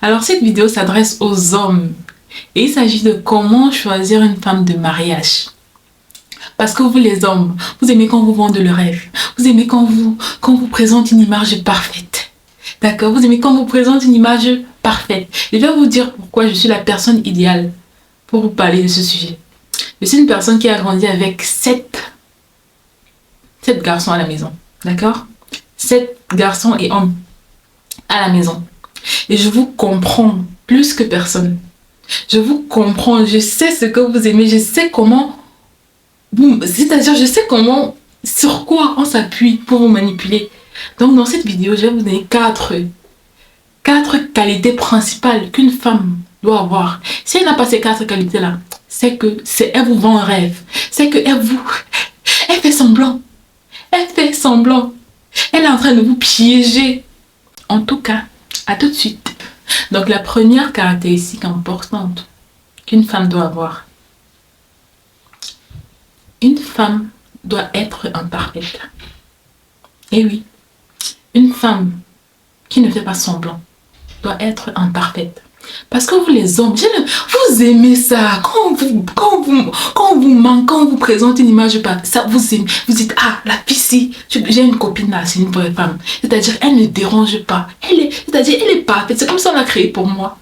Alors cette vidéo s'adresse aux hommes et il s'agit de comment choisir une femme de mariage. Parce que vous les hommes, vous aimez quand vous vendez le rêve. Vous aimez quand vous présente une image parfaite. D'accord? Vous aimez quand vous présente une image parfaite. Je vais vous dire pourquoi je suis la personne idéale pour vous parler de ce sujet. Je suis une personne qui a grandi avec 7 garçons à la maison. D'accord? 7 garçons et hommes à la maison. Et je vous comprends plus que personne. Je vous comprends, je sais ce que vous aimez, je sais comment... C'est-à-dire, je sais comment, sur quoi on s'appuie pour vous manipuler. Donc, dans cette vidéo, je vais vous donner 4 qualités principales qu'une femme doit avoir. Si elle n'a pas ces 4 qualités-là, c'est elle vous vend un rêve. C'est elle fait semblant. Elle fait semblant. Elle est en train de vous piéger. En tout cas, à tout de suite. Donc, la première caractéristique importante qu'une femme doit avoir. Une femme doit être imparfaite. Et oui, une femme qui ne fait pas semblant doit être imparfaite. Parce que vous les hommes, vous aimez ça. Quand on vous manque, quand on vous présente une image, ça vous aimez. Vous dites, ah, la fille, si, j'ai une copine là, c'est une vraie femme. C'est-à-dire, elle ne dérange pas. C'est-à-dire, elle est parfaite. C'est comme ça qu'on l'a créée pour moi.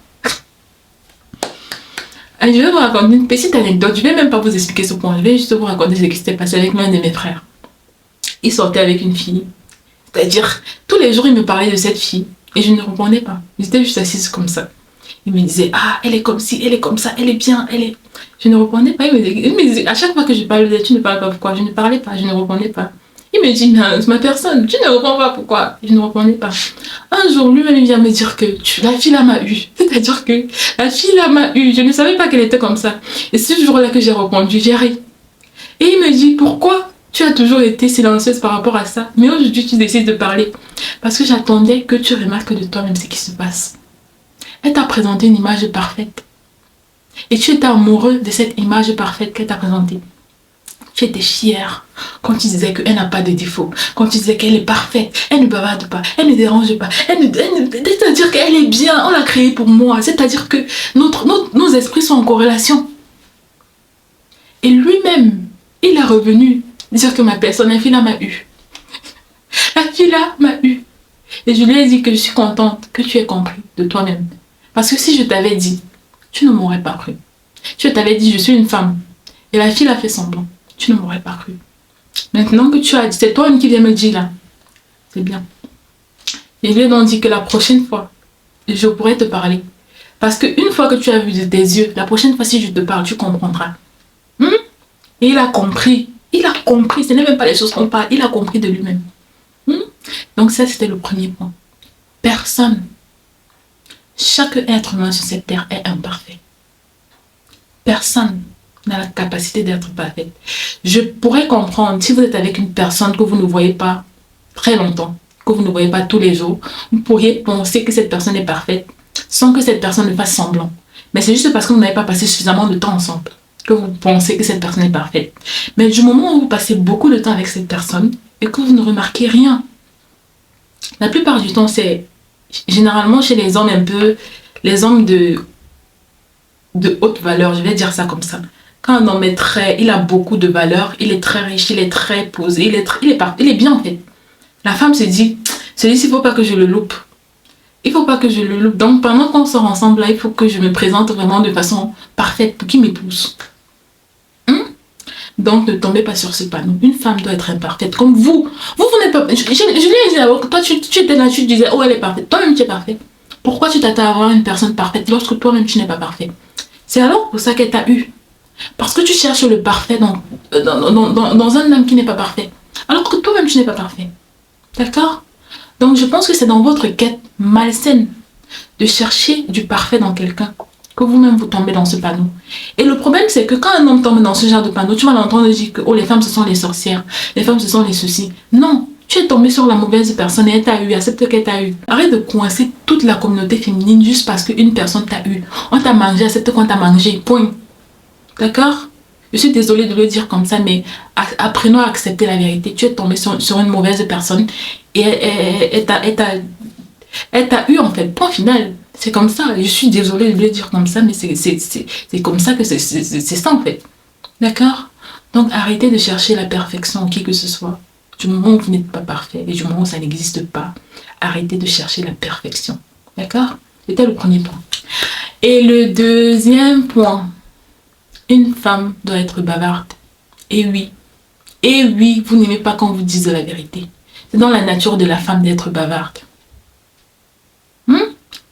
Et je vais vous raconter une petite anecdote. Je ne vais même pas vous expliquer ce point. Je vais juste vous raconter ce qui s'était passé avec l'un de mes frères. Il sortait avec une fille. C'est-à-dire, tous les jours, il me parlait de cette fille. Et je ne répondais pas. J'étais juste assise comme ça. Il me disait, ah, elle est comme ci, elle est comme ça, elle est bien, elle est... Je ne répondais pas. Il me disait, à chaque fois que je parlais de tu ne parles pas pourquoi. Je ne parlais pas, je ne répondais pas. Il me dit, c'est ma personne, tu ne réponds pas pourquoi. Je ne répondais pas. Un jour, lui-même, il vient me dire que la fille là m'a eu. C'est-à-dire que la fille là m'a eu. Je ne savais pas qu'elle était comme ça. Et ce jour-là que j'ai répondu, j'ai ri. Et il me dit, pourquoi tu as toujours été silencieuse par rapport à ça, mais aujourd'hui tu décides de parler? Parce que j'attendais que tu remarques de toi-même ce qui se passe. Elle t'a présenté une image parfaite. Et tu étais amoureux de cette image parfaite qu'elle t'a présentée. Tu étais fière quand tu disais qu'elle n'a pas de défaut, quand tu disais qu'elle est parfaite, elle ne bavarde pas, elle ne dérange pas, c'est-à-dire qu'elle est bien, on l'a créée pour moi, c'est-à-dire que nos esprits sont en corrélation. Et lui-même, il est revenu dire que ma personne, la fille là m'a eu. La fille là m'a eu. Et je lui ai dit que je suis contente que tu aies compris de toi-même. Parce que si je t'avais dit, tu ne m'aurais pas cru. Si je t'avais dit, je suis une femme, et la fille a fait semblant, tu ne m'aurais pas cru. Maintenant que tu as dit, c'est toi-même qui viens me dire là, c'est bien. Et je lui ai donc dit que la prochaine fois, je pourrais te parler. Parce qu'une fois que tu as vu de tes yeux, la prochaine fois si je te parle, tu comprendras. Et il a compris. Il a compris. Ce n'est même pas les choses qu'on parle. Il a compris de lui-même. Donc ça, c'était le premier point. Personne, chaque être humain sur cette terre est imparfait. Personne n'a la capacité d'être parfait. Je pourrais comprendre si vous êtes avec une personne que vous ne voyez pas très longtemps, que vous ne voyez pas tous les jours, vous pourriez penser que cette personne est parfaite sans que cette personne ne fasse semblant. Mais c'est juste parce que vous n'avez pas passé suffisamment de temps ensemble que vous pensez que cette personne est parfaite. Mais du moment où vous passez beaucoup de temps avec cette personne et que vous ne remarquez rien, la plupart du temps, c'est généralement chez les hommes les hommes de haute valeur, je vais dire ça comme ça. Quand un homme il a beaucoup de valeur, il est très riche, il est très posé, il est bien en fait. La femme se dit, il ne faut pas que je le loupe. Il ne faut pas que je le loupe. Donc pendant qu'on sort ensemble, là, il faut que je me présente vraiment de façon parfaite pour qu'il m'épouse. Donc, ne tombez pas sur ce panneau. Une femme doit être imparfaite. Comme vous. Vous n'êtes pas... Je lui ai dit d'abord, toi, tu étais là, tu disais, oh, elle est parfaite. Toi-même, tu es parfait. Pourquoi tu t'attends à avoir une personne parfaite lorsque toi-même, tu n'es pas parfait? C'est alors pour ça qu'elle t'a eu. Parce que tu cherches le parfait dans un homme qui n'est pas parfait. Alors que toi-même, tu n'es pas parfait. D'accord? Donc, je pense que c'est dans votre quête malsaine de chercher du parfait dans quelqu'un que vous-même vous tombez dans ce panneau. Et le problème, c'est que quand un homme tombe dans ce genre de panneau, tu vas l'entendre dire que oh, les femmes, ce sont les sorcières, les femmes, ce sont les soucis. Non, tu es tombé sur la mauvaise personne et elle t'a eu, accepte qu'elle t'a eu. Arrête de coincer toute la communauté féminine juste parce qu'une personne t'a eu. On t'a mangé, accepte qu'on t'a mangé, point. D'accord? Je suis désolée de le dire comme ça, mais apprenons à accepter la vérité. Tu es tombé sur une mauvaise personne et elle t'a eu en fait, point final. C'est comme ça. Je suis désolée de le dire comme ça, mais c'est comme ça que c'est ça en fait. D'accord? Donc arrêtez de chercher la perfection en qui que ce soit. Du moment où vous n'êtes pas parfait et du moment où ça n'existe pas, arrêtez de chercher la perfection. D'accord? C'était le premier point. Et le deuxième point, une femme doit être bavarde. Et oui, vous n'aimez pas quand on vous dise la vérité. C'est dans la nature de la femme d'être bavarde.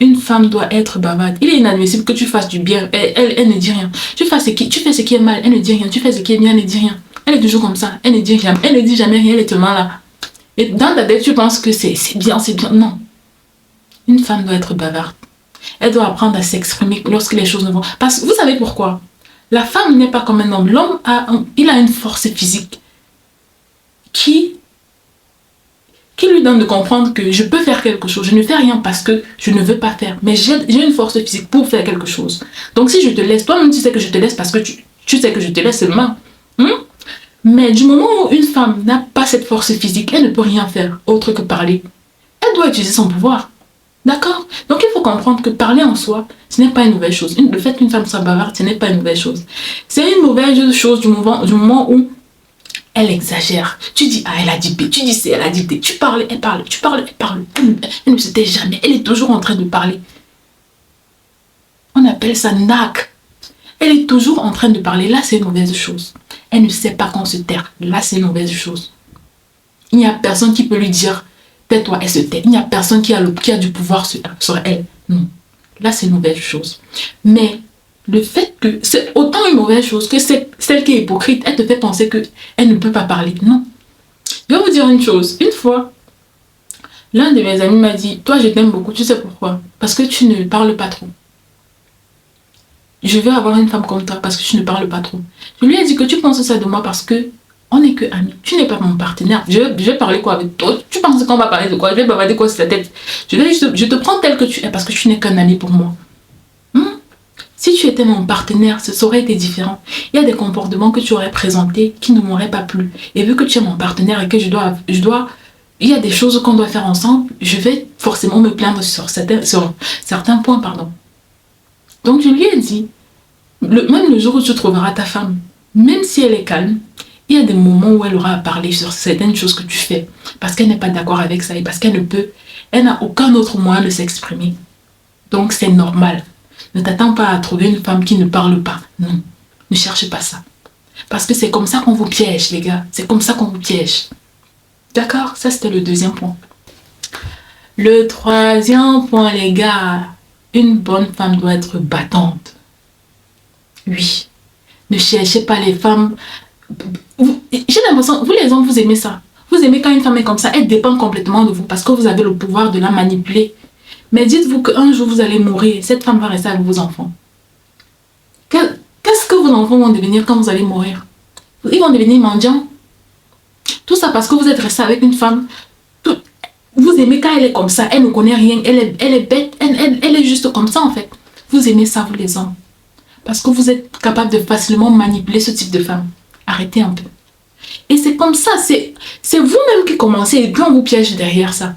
Une femme doit être bavarde. Il est inadmissible que tu fasses du bien, elle ne dit rien. Tu fais ce qui est mal, elle ne dit rien. Tu fais ce qui est bien, elle ne dit rien. Elle est toujours comme ça, elle ne dit jamais rien, elle est tellement là. Et dans ta tête, tu penses que c'est bien. Non. Une femme doit être bavarde. Elle doit apprendre à s'exprimer lorsque les choses ne vont. Parce que vous savez pourquoi? La femme n'est pas comme un homme. L'homme il a une force physique qui lui donne de comprendre que je peux faire quelque chose. Je ne fais rien parce que je ne veux pas faire. Mais j'ai une force physique pour faire quelque chose. Donc si je te laisse, toi-même tu sais que je te laisse parce que tu sais que je te laisse seulement. Mais du moment où une femme n'a pas cette force physique, elle ne peut rien faire autre que parler. Elle doit utiliser son pouvoir. D'accord? Donc il faut comprendre que parler en soi, ce n'est pas une mauvaise chose. Le fait qu'une femme soit bavarde, ce n'est pas une mauvaise chose. C'est une mauvaise chose du moment où elle exagère. Tu dis A, elle a dit B. Tu dis C, elle a dit D. Tu parles, elle parle. Tu parles, elle parle. Elle ne se tait jamais. Elle est toujours en train de parler. On appelle ça nac. Elle est toujours en train de parler. Là, c'est une mauvaise chose. Elle ne sait pas quand se taire. Là, c'est une mauvaise chose. Il n'y a personne qui peut lui dire tais-toi, elle se tait. Il n'y a personne qui a du pouvoir sur elle. Non. Là, c'est une mauvaise chose. Mais le fait que c'est autant une mauvaise chose que celle qui est hypocrite, elle te fait penser qu'elle ne peut pas parler. Non. Je vais vous dire une chose. Une fois, l'un de mes amis m'a dit, toi, je t'aime beaucoup. Tu sais pourquoi? Parce que tu ne parles pas trop. Je veux avoir une femme comme toi parce que tu ne parles pas trop. Je lui ai dit que tu penses ça de moi parce que on n'est que amis. Tu n'es pas mon partenaire. Je vais parler quoi avec toi? Tu penses qu'on va parler de quoi? Je vais bavarder quoi sur ta tête? Je te prends tel que tu es parce que tu n'es qu'un ami pour moi. Si tu étais mon partenaire, ça aurait été différent. Il y a des comportements que tu aurais présentés qui ne m'auraient pas plu. Et vu que tu es mon partenaire et que il y a des choses qu'on doit faire ensemble, je vais forcément me plaindre sur certains points, pardon. Donc je lui ai dit, même le jour où tu trouveras ta femme, même si elle est calme, il y a des moments où elle aura à parler sur certaines choses que tu fais, parce qu'elle n'est pas d'accord avec ça et parce qu'elle n'a aucun autre moyen de s'exprimer. Donc c'est normal. Ne t'attends pas à trouver une femme qui ne parle pas. Non, ne cherchez pas ça. Parce que c'est comme ça qu'on vous piège, les gars. C'est comme ça qu'on vous piège. D'accord? Ça, c'était le deuxième point. Le troisième point, les gars. Une bonne femme doit être battante. Oui. Ne cherchez pas les femmes. J'ai l'impression, vous les hommes, vous aimez ça. Vous aimez quand une femme est comme ça, elle dépend complètement de vous parce que vous avez le pouvoir de la manipuler. Mais dites-vous qu'un jour vous allez mourir, cette femme va rester avec vos enfants. Qu'est-ce que vos enfants vont devenir quand vous allez mourir? Ils vont devenir mendiants. Tout ça parce que vous êtes resté avec une femme. Vous aimez quand elle est comme ça, elle ne connaît rien, elle est bête, elle est juste comme ça en fait. Vous aimez ça, vous les hommes. Parce que vous êtes capable de facilement manipuler ce type de femme. Arrêtez un peu. Et c'est comme ça, c'est vous-même qui commencez et puis on vous piège derrière ça.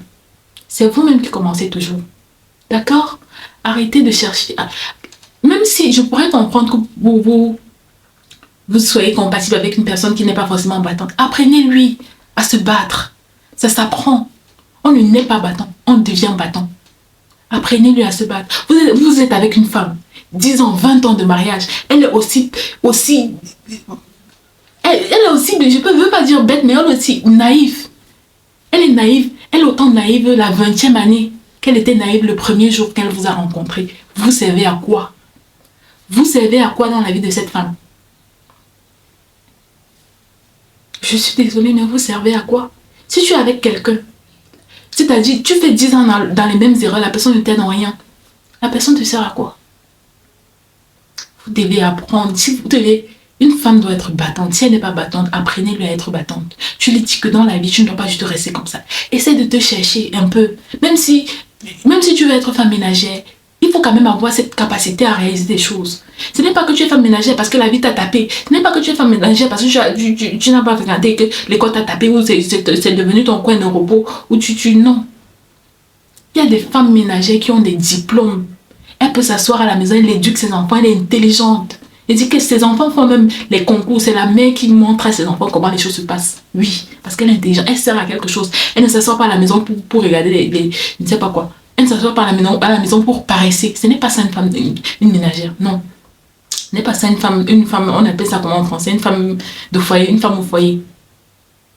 C'est vous-même qui commencez toujours. D'accord? Arrêtez de chercher. Même si je pourrais comprendre que vous soyez compatible avec une personne qui n'est pas forcément battante, apprenez-lui à se battre. Ça s'apprend. On ne naît pas battant, on devient battant. Apprenez-lui à se battre. Vous êtes avec une femme, 10 ans, 20 ans de mariage. Elle est aussi elle est aussi, je ne veux pas dire bête, mais elle est aussi naïve. Elle est naïve. Elle est autant naïve la 20e année qu'elle était naïve le premier jour qu'elle vous a rencontré. Vous servez à quoi? Vous servez à quoi dans la vie de cette femme? Je suis désolée, mais vous servez à quoi? Si tu es avec quelqu'un, c'est-à-dire tu fais 10 ans dans les mêmes erreurs, la personne ne t'aide en rien. La personne te sert à quoi? Vous devez apprendre. Une femme doit être battante. Si elle n'est pas battante, apprenez-lui à être battante. Tu lui dis que dans la vie, tu ne dois pas juste rester comme ça. Essaie de te chercher un peu. Même si tu veux être femme ménagère, il faut quand même avoir cette capacité à réaliser des choses. Ce n'est pas que tu es femme ménagère parce que la vie t'a tapé. Ce n'est pas que tu es femme ménagère parce que tu n'as pas regardé que l'école t'a tapé ou c'est devenu ton coin de repos. Non. Il y a des femmes ménagères qui ont des diplômes. Elle peut s'asseoir à la maison, elle éduque ses enfants, elle est intelligente. Elle dit que ses enfants font même les concours. C'est la mère qui montre à ses enfants comment les choses se passent. Oui, parce qu'elle est intelligente, elle sert à quelque chose. Elle ne s'assoit pas à la maison pour regarder je ne sais pas quoi. Elle ne s'assoit pas à la maison pour paresser. Ce n'est pas ça une femme, une ménagère. Non. Ce n'est pas ça une femme, on appelle ça comment en français, une femme de foyer, une femme au foyer.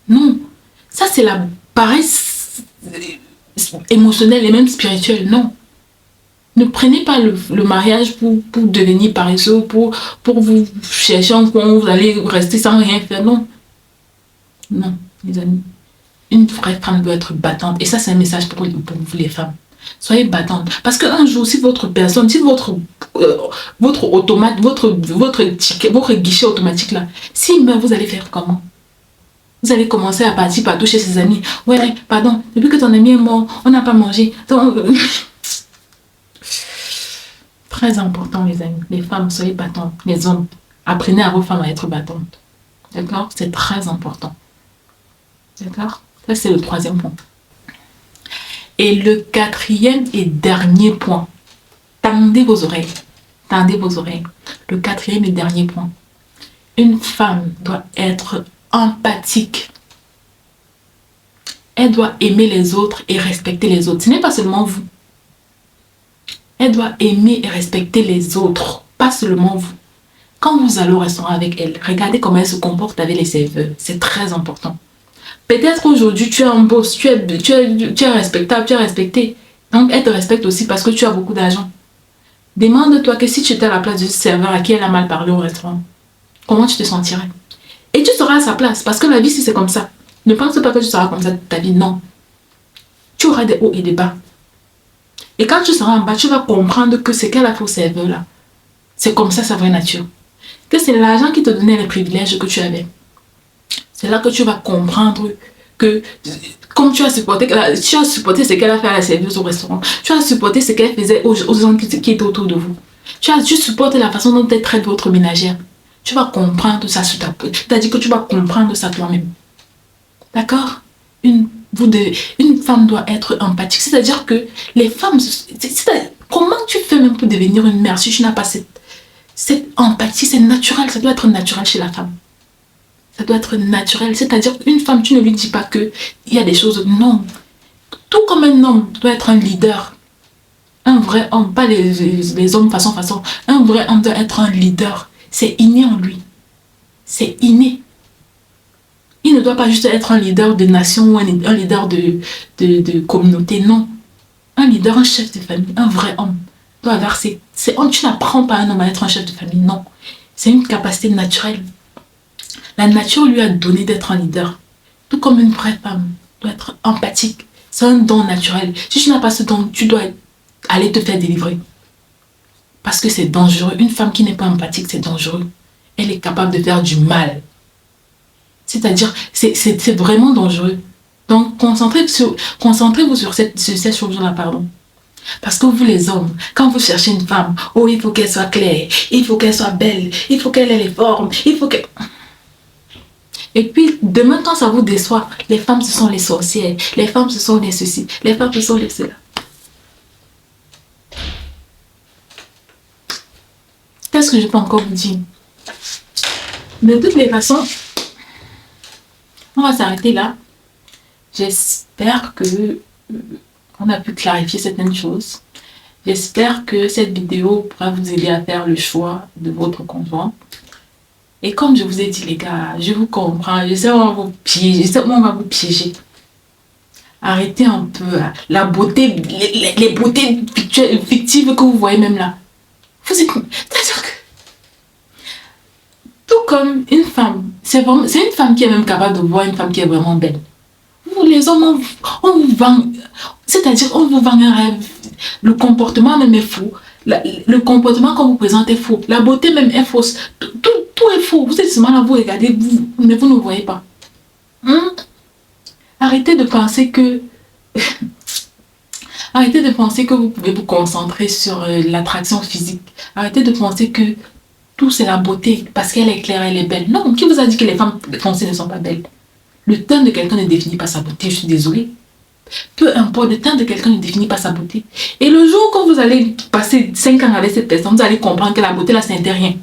Non. Ça, c'est la paresse émotionnelle et même spirituelle. Non. Ne prenez pas le mariage pour devenir paresseux, pour vous chercher un coin où vous allez rester sans rien faire. Non. Non, les amis. Une vraie femme doit être battante. Et ça, c'est un message pour vous, les femmes. Soyez battantes. Parce qu'un jour, si votre personne, si votre automate, votre guichet automatique là, s'il meurt, vous allez faire comment? Vous allez commencer à partir partout chez ses amis. Ouais, pardon, depuis que ton ami est mort, on n'a pas mangé. Donc, très important, les amis. Les femmes, soyez battantes. Les hommes, apprenez à vos femmes à être battantes. D'accord? C'est très important. D'accord? Ça, c'est le troisième point. Et le quatrième et dernier point. Tendez vos oreilles. Tendez vos oreilles. Le quatrième et dernier point. Une femme doit être empathique. Elle doit aimer les autres et respecter les autres. Ce n'est pas seulement vous. Elle doit aimer et respecter les autres, pas seulement vous. Quand vous allez au restaurant avec elle, regardez comment elle se comporte avec les serveurs. C'est très important. Peut-être aujourd'hui, tu es un boss, tu es respectable, tu es respecté. Donc, elle te respecte aussi parce que tu as beaucoup d'argent. Demande-toi que si tu étais à la place du serveur à qui elle a mal parlé au restaurant, comment tu te sentirais? Et tu seras à sa place parce que la vie, si c'est comme ça. Ne pense pas que tu seras comme ça toute ta vie, non. Tu auras des hauts et des bas. Et quand tu seras en bas, tu vas comprendre que ce qu'elle a fait au serveur là, c'est comme ça sa vraie nature. Que c'est l'argent qui te donnait les privilèges que tu avais. C'est là que tu vas comprendre que, comme tu as supporté ce qu'elle a fait à la serveuse au restaurant, tu as supporté ce qu'elle faisait aux gens qui étaient autour de vous. Tu supportes la façon dont elle traite votre ménagère. Tu vas comprendre ça sur ta peau. C'est-à-dire que tu vas comprendre ça toi-même. D'accord? Une femme doit être empathique. C'est-à-dire que les femmes... comment tu fais même pour devenir une mère si tu n'as pas cette empathie? C'est naturel. Ça doit être naturel chez la femme. Ça doit être naturel. C'est-à-dire qu'une femme, tu ne lui dis pas qu'il y a des choses... Non. Tout comme un homme doit être un leader. Un vrai homme, pas les hommes façon. Un vrai homme doit être un leader. C'est inné en lui. C'est inné. Il ne doit pas juste être un leader de nation ou un leader de communauté. Non. Un leader, un chef de famille, un vrai homme doit avoir tu n'apprends pas à un homme à être un chef de famille. Non. C'est une capacité naturelle. La nature lui a donné d'être un leader. Tout comme une vraie femme doit être empathique. C'est un don naturel. Si tu n'as pas ce don, tu dois aller te faire délivrer. Parce que c'est dangereux. Une femme qui n'est pas empathique, c'est dangereux. Elle est capable de faire du mal. C'est-à-dire, c'est vraiment dangereux. Donc, concentrez-vous sur cette chose-là, pardon. Parce que vous, les hommes, quand vous cherchez une femme, oh, il faut qu'elle soit claire, il faut qu'elle soit belle, il faut qu'elle ait les formes, il faut qu'elle... Et puis, demain, quand ça vous déçoit, les femmes, ce sont les sorcières, les femmes, ce sont les ceci, les femmes, ce sont les cela. Qu'est-ce que je peux encore vous dire? De toutes les façons, on va s'arrêter là. J'espère que on a pu clarifier certaines choses. J'espère que cette vidéo pourra vous aider à faire le choix de votre conjoint. Et comme je vous ai dit, les gars, je vous comprends. Je sais où on va vous piéger. Arrêtez un peu la beauté, les beautés fictives que vous voyez même là. C'est-à-dire que tout comme une femme, c'est une femme qui est même capable de voir une femme qui est vraiment belle. Vous, les hommes, on vous vend, c'est-à-dire on vous vend un rêve. Le comportement même est faux. Le comportement qu'on vous présente est faux. La beauté même est fausse. Tout est faux. Vous êtes seulement là, vous regardez, mais vous ne voyez pas. Arrêtez de penser que... Arrêtez de penser que vous pouvez vous concentrer sur l'attraction physique. Arrêtez de penser que tout c'est la beauté parce qu'elle est claire, elle est belle. Non, qui vous a dit que les femmes foncées ne sont pas belles? Le teint de quelqu'un ne définit pas sa beauté, je suis désolée. Peu importe, le temps de quelqu'un ne définit pas sa beauté. Et le jour que vous allez passer 5 ans avec cette personne, vous allez comprendre que la beauté là, ce n'était rien.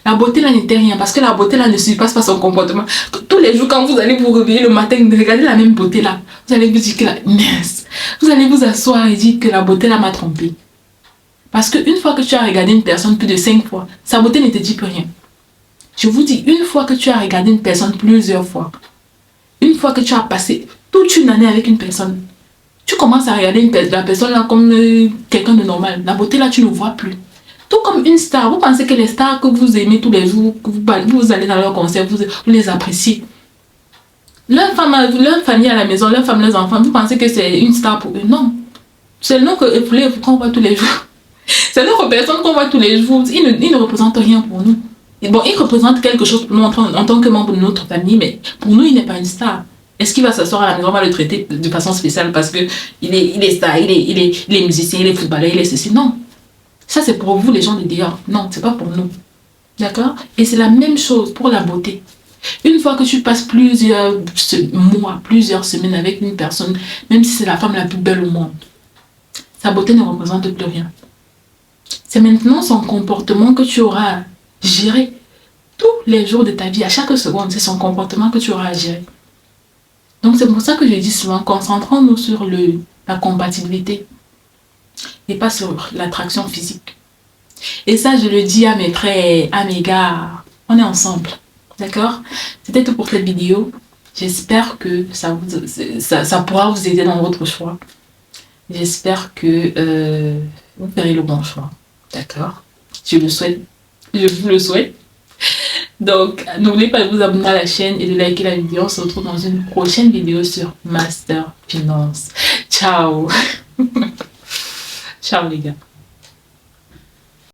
La beauté là n'était rien parce que la beauté là ne surpasse pas son comportement. Tous les jours, quand vous allez vous réveiller le matin, regardez la même beauté là. Vous allez vous dire que la mince. Vous allez vous asseoir et dire que la beauté là m'a trompé. Parce qu'une fois que tu as regardé une personne plus de 5 fois, sa beauté ne te dit plus rien. Je vous dis, une fois que tu as regardé une personne plusieurs fois, une fois que tu as passé toute une année avec une personne, tu commences à regarder la personne là comme quelqu'un de normal. La beauté là, tu ne vois plus. Tout comme une star. Vous pensez que les stars que vous aimez tous les jours, que vous allez dans leur concert, vous les appréciez. Leur famille à la maison, leur femme, leurs enfants, vous pensez que c'est une star pour eux? Non. C'est le nom qu'on voit tous les jours. C'est notre personne qu'on voit tous les jours. Il ne représente rien pour nous. Et bon, il représente quelque chose pour nous en tant que membre de notre famille, mais pour nous, il n'est pas une star. Est-ce qu'il va s'asseoir à la maison, on va le traiter de façon spéciale parce qu'il est star, il est musicien, il est footballeur, il est ceci? Non. Ça, c'est pour vous, les gens de dehors. Non, c'est pas pour nous. D'accord? Et c'est la même chose pour la beauté. Une fois que tu passes plusieurs mois, plusieurs semaines avec une personne, même si c'est la femme la plus belle au monde, sa beauté ne représente plus rien. C'est maintenant son comportement que tu auras à gérer tous les jours de ta vie, à chaque seconde. C'est son comportement que tu auras à gérer. Donc c'est pour ça que je dis souvent, concentrons-nous sur la compatibilité et pas sur l'attraction physique. Et ça, je le dis à mes frères, à mes gars, on est ensemble. D'accord? C'était tout pour cette vidéo. J'espère que ça pourra vous aider dans votre choix. J'espère que vous ferez le bon choix. D'accord? Je le souhaite. Je vous le souhaite. Donc, n'oubliez pas de vous abonner à la chaîne et de liker la vidéo. On se retrouve dans une prochaine vidéo sur Master Finance. Ciao! Ciao les gars.